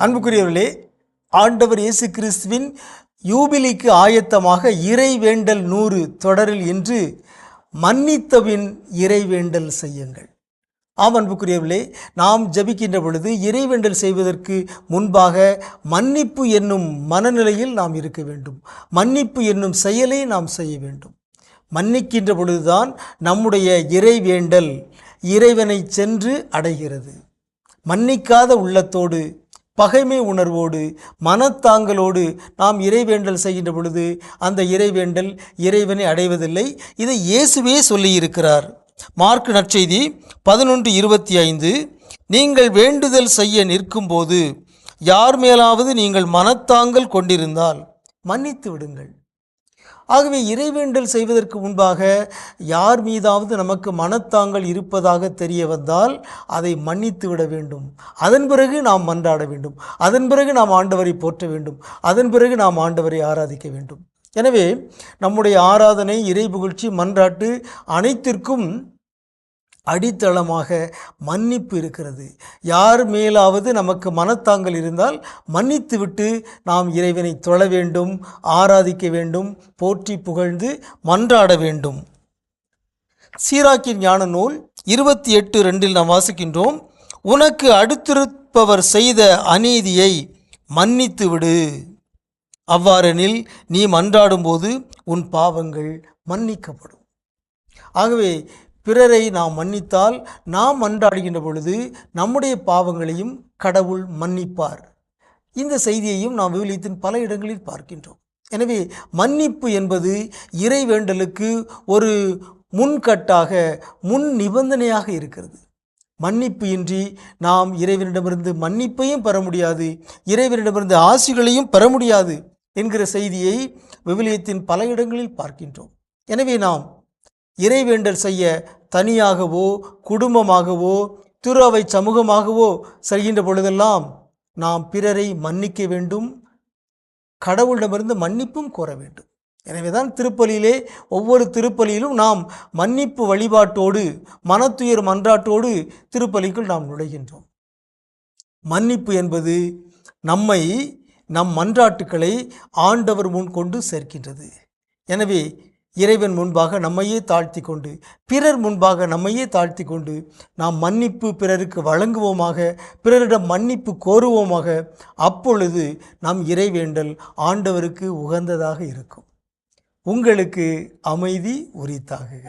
அன்புக்குரியவர்களே, ஆண்டவர் இயேசு கிறிஸ்துவின் யூபிலிக்கு ஆயத்தமாக இறைவேண்டல் 100 தொடரில் இன்று மன்னித்தபின் இறைவேண்டல் செய்யுங்கள். ஆம் அன்புக்குரியவர்களே, நாம் ஜபிக்கின்ற பொழுது இறைவேண்டல் செய்வதற்கு முன்பாக மன்னிப்பு என்னும் மனநிலையில் நாம் இருக்க வேண்டும். மன்னிப்பு என்னும் செயலை நாம் செய்ய வேண்டும். மன்னிக்கின்ற பொழுதுதான் நம்முடைய இறைவேண்டல் இறைவனை சென்று அடைகிறது. மன்னிக்காத உள்ளத்தோடு, பகைமை உணர்வோடு, மனத்தாங்கலோடு நாம் இறைவேண்டல் செய்கின்ற பொழுது அந்த இறைவேண்டல் இறைவனை அடைவதில்லை. இதை இயேசுவே சொல்லியிருக்கிறார். மார்க் நற்செய்தி 11:25, நீங்கள் வேண்டுதல் செய்ய நிற்கும்போது யார் மேலாவது நீங்கள் மனத்தாங்கல் கொண்டிருந்தால் மன்னித்து விடுங்கள். ஆகவே இறைவேண்டல் செய்வதற்கு முன்பாக யார் மீதாவது நமக்கு மனத்தாங்கல் இருப்பதாக தெரிய வந்தால் அதை மன்னித்து விட வேண்டும். அதன் பிறகு நாம் மன்றாட வேண்டும். அதன் பிறகு நாம் ஆண்டவரை போற்ற வேண்டும். அதன் பிறகு நாம் ஆண்டவரை ஆராதிக்க வேண்டும். எனவே நம்முடைய ஆராதனை, இறை புகழ்ச்சி, மன்றாட்டு அனைத்திற்கும் அடித்தளமாக மன்னிப்பு இருக்கிறது. யார் மேலாவது நமக்கு மனத்தாங்கல் இருந்தால் மன்னித்துவிட்டு நாம் இறைவனை தொழ வேண்டும், ஆராதிக்க வேண்டும், போற்றி புகழ்ந்து மன்றாட வேண்டும். சீராக்கின் ஞான நூல் 28:2 நாம் வாசிக்கின்றோம், உனக்கு அடுத்திருப்பவர் செய்த அநீதியை மன்னித்து விடு, அவ்வாறெனில் நீ மன்றாடும்போது உன் பாவங்கள் மன்னிக்கப்படும். ஆகவே பிறரை நாம் மன்னித்தால் நாம் மன்றாடுகின்ற பொழுது நம்முடைய பாவங்களையும் கடவுள் மன்னிப்பார். இந்த செய்தியையும் நாம் விவிலியத்தின் பல இடங்களில் பார்க்கின்றோம். எனவே மன்னிப்பு என்பது இறைவேண்டலுக்கு ஒரு முன்கட்டாக, முன் நிபந்தனையாக இருக்கிறது. மன்னிப்பு இன்றி நாம் இறைவனிடமிருந்து மன்னிப்பையும் பெற முடியாது, இறைவனிடமிருந்து ஆசிகளையும் பெற முடியாது என்கிற செய்தியை விவிலியத்தின் பல இடங்களில் பார்க்கின்றோம். எனவே நாம் இறைவேண்டல் செய்ய தனியாகவோ குடும்பமாகவோ திரு அவை சமூகமாகவோ செய்கின்ற பொழுதெல்லாம் நாம் பிறரை மன்னிக்க வேண்டும், கடவுளிடமிருந்து மன்னிப்பும் கோர வேண்டும். எனவே தான் திருப்பலியிலே, ஒவ்வொரு திருப்பலியிலும் நாம் மன்னிப்பு வழிபாட்டோடு, மனத்துயர் மன்றாட்டோடு திருப்பலிக்குள் நாம் நுழைகின்றோம். மன்னிப்பு என்பது நம்மை, நம் மன்றாட்டுக்களை ஆண்டவர் முன் கொண்டு சேர்க்கின்றது. எனவே இறைவன் முன்பாக நம்மையே தாழ்த்தி கொண்டு, பிறர் முன்பாக நம்மையே தாழ்த்தி கொண்டு நாம் மன்னிப்பு பிறருக்கு வழங்குவோமாக, பிறரிடம் மன்னிப்பு கோருவோமாக. அப்பொழுது நம் இறைவேண்டல் ஆண்டவருக்கு உகந்ததாக இருக்கும். உங்களுக்கு அமைதி உரித்தாகுக.